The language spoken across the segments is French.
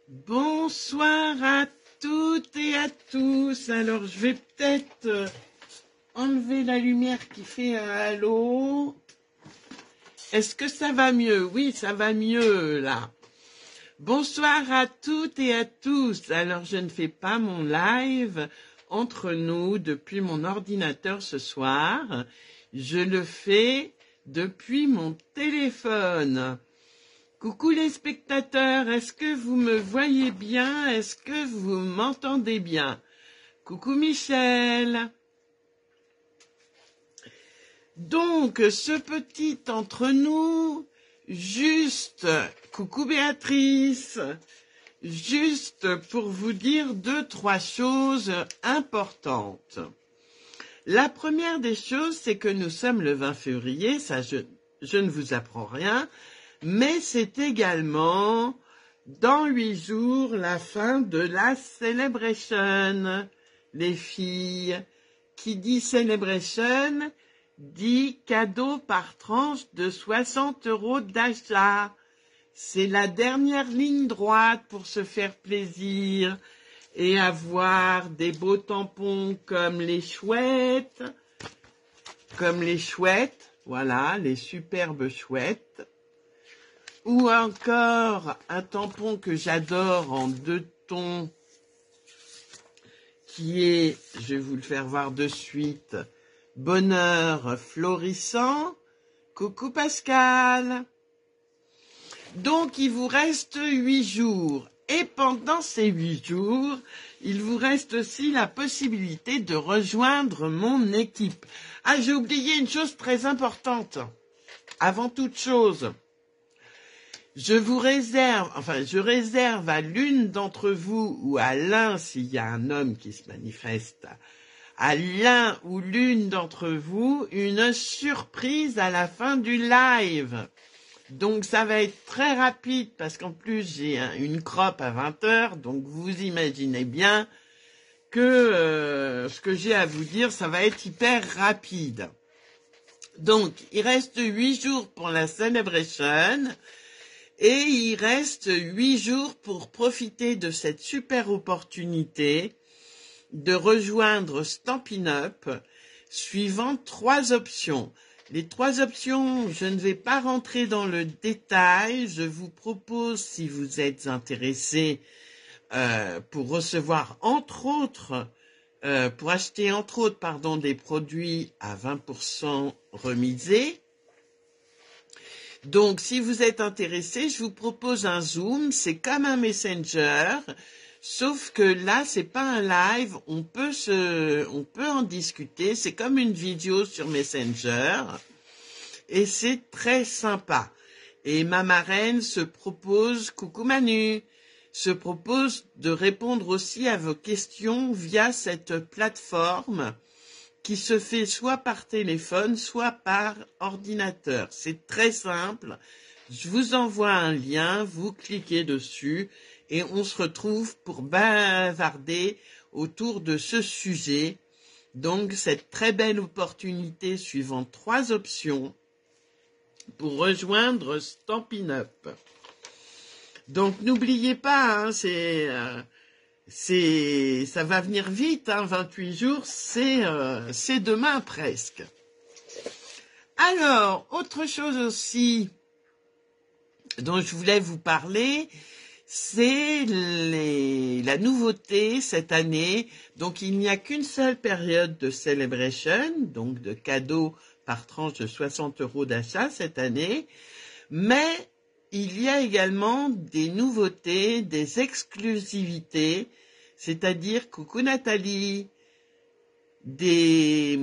Bonsoir à toutes et à tous. Alors, je vais peut-être enlever la lumière qui fait un halo. Est-ce que ça va mieux? Oui, ça va mieux, là. Bonsoir à toutes et à tous. Alors, je ne fais pas mon live entre nous depuis mon ordinateur ce soir. Je le fais depuis mon téléphone. Coucou les spectateurs, est-ce que vous me voyez bien? Est-ce que vous m'entendez bien? Coucou Michel. Donc, ce petit entre nous, juste, coucou Béatrice, juste pour vous dire 2-3 choses importantes. La première des choses, c'est que nous sommes le 20 février, ça je ne vous apprends rien, mais c'est également, dans 8 jours, la fin de la Celebration. Les filles, qui dit Celebration, dit cadeau par tranche de 60 € d'achat. C'est la dernière ligne droite pour se faire plaisir et avoir des beaux tampons comme les chouettes, voilà, les superbes chouettes. Ou encore un tampon que j'adore en 2 tons, qui est, je vais vous le faire voir de suite, Bonheur florissant. Coucou Pascal. Donc il vous reste 8 jours. Et pendant ces 8 jours, il vous reste aussi la possibilité de rejoindre mon équipe. Ah, j'ai oublié une chose très importante. Avant toute chose, je réserve à l'une d'entre vous ou à l'un, s'il y a un homme qui se manifeste, à l'un ou l'une d'entre vous, une surprise à la fin du live. Donc ça va être très rapide parce qu'en plus j'ai une crop à 20 h, donc vous imaginez bien que ce que j'ai à vous dire, ça va être hyper rapide. Donc il reste 8 jours pour la Celebration. Et il reste 8 jours pour profiter de cette super opportunité de rejoindre Stampin' Up, suivant 3 options. Les 3 options, je ne vais pas rentrer dans le détail. Je vous propose, si vous êtes intéressé, pour recevoir pour acheter entre autres, des produits à 20% remisés. Donc, si vous êtes intéressé, je vous propose un Zoom. C'est comme un Messenger, sauf que là, c'est pas un live. On peut en discuter. C'est comme une vidéo sur Messenger, et c'est très sympa. Et ma marraine coucou Manu, se propose de répondre aussi à vos questions via cette plateforme, qui se fait soit par téléphone, soit par ordinateur. C'est très simple. Je vous envoie un lien, vous cliquez dessus et on se retrouve pour bavarder autour de ce sujet. Donc, cette très belle opportunité suivant 3 options pour rejoindre Stampin' Up. Donc, n'oubliez pas, ça va venir vite, 28 jours, c'est demain presque. Alors, autre chose aussi dont je voulais vous parler, c'est la nouveauté cette année. Donc, il n'y a qu'une seule période de Celebration, donc de cadeaux par tranche de 60 € d'achat cette année, mais il y a également des nouveautés, des exclusivités, c'est-à-dire, coucou Nathalie, des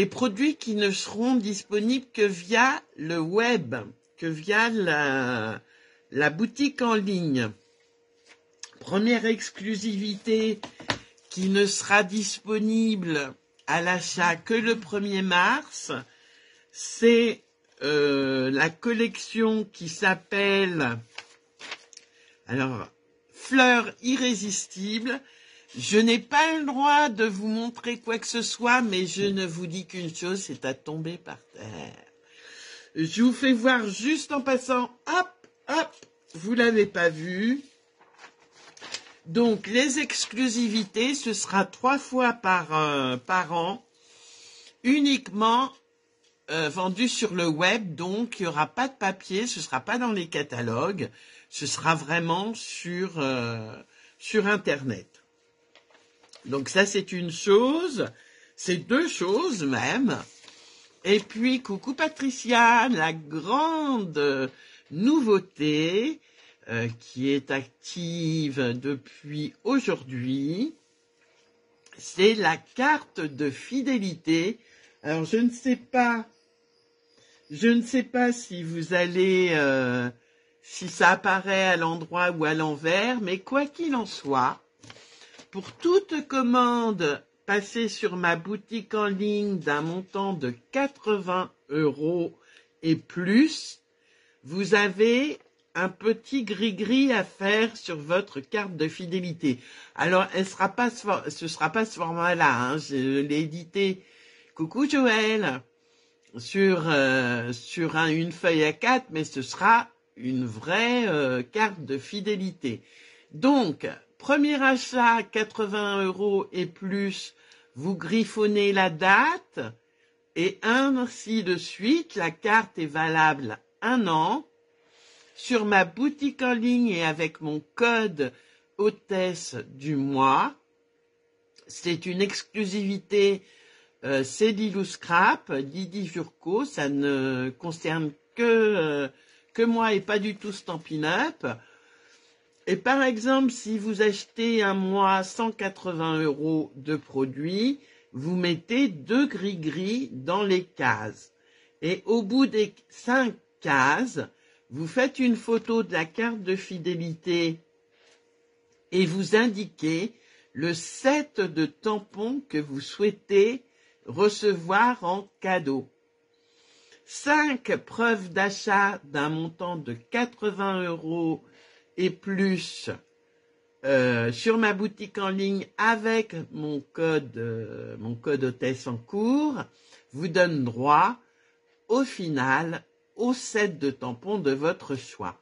produits qui ne seront disponibles que via le web, que via la boutique en ligne. Première exclusivité qui ne sera disponible à l'achat que le 1er mars, c'est la collection qui s'appelle Fleurs irrésistibles. Je n'ai pas le droit de vous montrer quoi que ce soit, mais je ne vous dis qu'une chose, c'est à tomber par terre. Je vous fais voir juste en passant, hop, hop, vous l'avez pas vu. Donc, les exclusivités, ce sera 3 fois par an, uniquement vendu sur le web. Donc, il n'y aura pas de papier, ce ne sera pas dans les catalogues, ce sera vraiment sur Internet. Donc, ça, c'est une chose, c'est 2 choses même. Et puis, coucou Patricia, la grande nouveauté qui est active depuis aujourd'hui, c'est la carte de fidélité. Alors, je ne sais pas si vous allez, si ça apparaît à l'endroit ou à l'envers, mais quoi qu'il en soit, pour toute commande passée sur ma boutique en ligne d'un montant de 80 € et plus, vous avez un petit gris-gris à faire sur votre carte de fidélité. Alors, ce sera pas ce format-là, hein, je l'ai édité. Coucou Joël, sur une feuille A4, mais ce sera une vraie carte de fidélité. Donc, premier achat, 80 € et plus, vous griffonnez la date, et ainsi de suite. La carte est valable 1 an. Sur ma boutique en ligne et avec mon code hôtesse du mois, c'est une exclusivité Cédilou Scrap, Didi Furco, ça ne concerne que moi et pas du tout Stampin' Up. Et par exemple, si vous achetez un mois 180 € de produits, vous mettez 2 gris-gris dans les cases. Et au bout des 5 cases, vous faites une photo de la carte de fidélité et vous indiquez le set de tampons que vous souhaitez recevoir en cadeau. 5 preuves d'achat d'un montant de 80 € et plus sur ma boutique en ligne avec mon code hôtesse en cours vous donne droit au final au set de tampons de votre choix.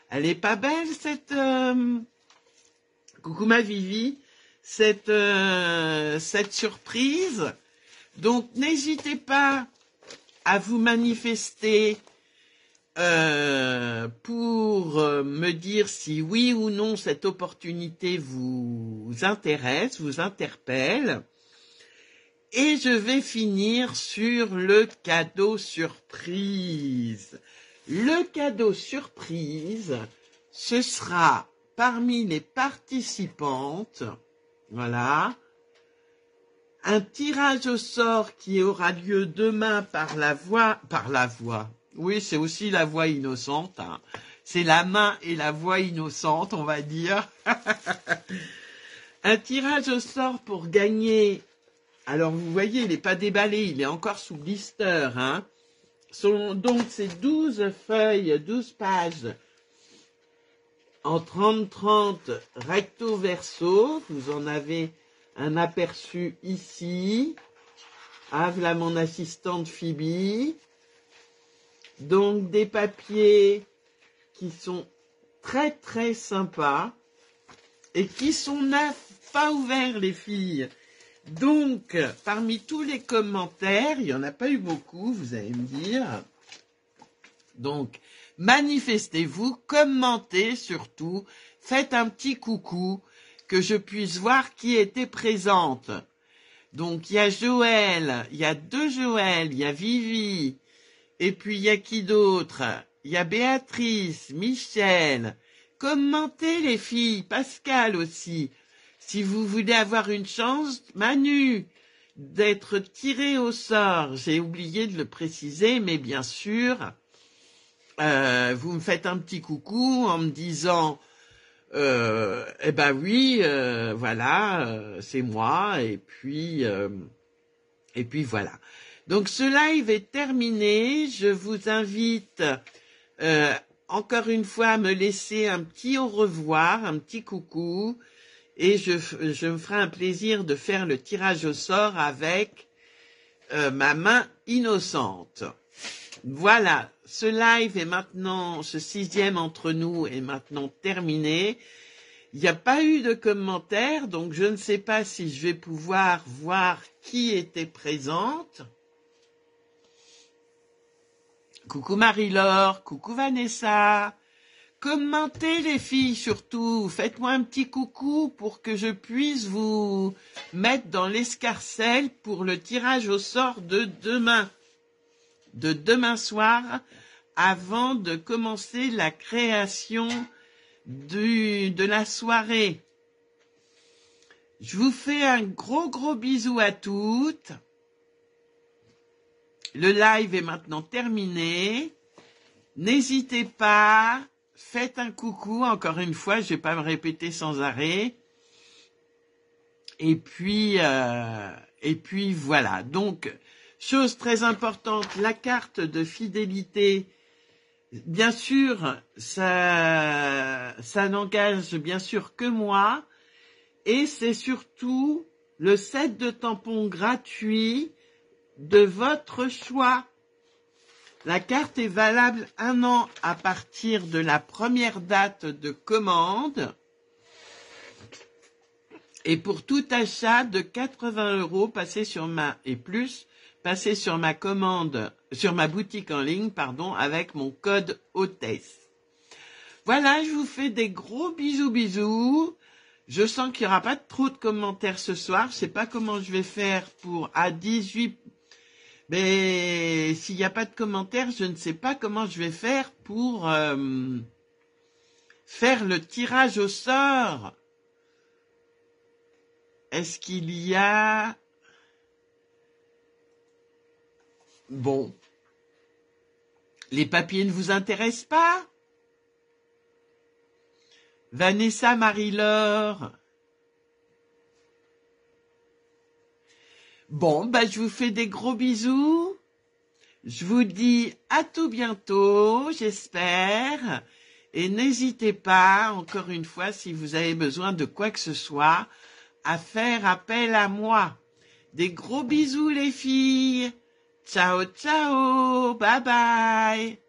Elle est pas belle cette coucou ma Vivi, cette surprise. Donc n'hésitez pas à vous manifester pour me dire si oui ou non cette opportunité vous intéresse, vous interpelle. Et je vais finir sur le cadeau surprise. Le cadeau surprise, ce sera parmi les participantes, voilà, un tirage au sort qui aura lieu demain par la voix. Oui, c'est aussi la voix innocente, hein. C'est la main et la voix innocente, on va dire. Un tirage au sort pour gagner. Alors, vous voyez, il n'est pas déballé, il est encore sous blister, hein. Donc, c'est 12 feuilles, 12 pages en 30-30 recto verso. Vous en avez un aperçu ici. Ah, voilà mon assistante Phoebe. Donc, des papiers qui sont très, très sympas et qui sont neufs, pas ouverts, les filles. Donc, parmi tous les commentaires, il n'y en a pas eu beaucoup, vous allez me dire. Donc, manifestez-vous, commentez surtout, faites un petit coucou, que je puisse voir qui était présente. Donc, il y a Joël, il y a 2 Joël, il y a Vivi, et puis il y a qui d'autre? Il y a Béatrice, Michel. Commentez les filles, Pascal aussi. Si vous voulez avoir une chance, Manu, d'être tiré au sort, j'ai oublié de le préciser, mais bien sûr, vous me faites un petit coucou en me disant, eh ben oui, voilà, c'est moi, et puis voilà. Donc ce live est terminé, je vous invite encore une fois à me laisser un petit au revoir, un petit coucou, et je me ferai un plaisir de faire le tirage au sort avec ma main innocente. Voilà, ce live est maintenant, ce 6e entre nous est maintenant terminé. Il n'y a pas eu de commentaires, donc je ne sais pas si je vais pouvoir voir qui était présente. Coucou Marie-Laure, coucou Vanessa. Commentez les filles surtout, faites-moi un petit coucou pour que je puisse vous mettre dans l'escarcelle pour le tirage au sort de demain soir, avant de commencer la création de la soirée. Je vous fais un gros bisou à toutes. Le live est maintenant terminé. N'hésitez pas, faites un coucou, encore une fois, je vais pas me répéter sans arrêt. Et puis voilà. Donc, chose très importante, la carte de fidélité. Bien sûr, ça n'engage bien sûr que moi. Et c'est surtout le set de tampons gratuit de votre choix. La carte est valable 1 an à partir de la première date de commande. Et pour tout achat de 80 € passé sur ma commande, sur ma boutique en ligne, avec mon code hôtesse. Voilà, je vous fais des gros bisous. Je sens qu'il n'y aura pas trop de commentaires ce soir. Je sais pas comment je vais faire à 18. Mais s'il n'y a pas de commentaires, je ne sais pas comment je vais faire pour faire le tirage au sort. Est-ce qu'il y a... Bon. Les papiers ne vous intéressent pas? Vanessa, Marie-Laure. Bon, je vous fais des gros bisous. Je vous dis à tout bientôt, j'espère. Et n'hésitez pas, encore une fois, si vous avez besoin de quoi que ce soit, à faire appel à moi. Des gros bisous les filles. Ciao, ciao. Bye bye.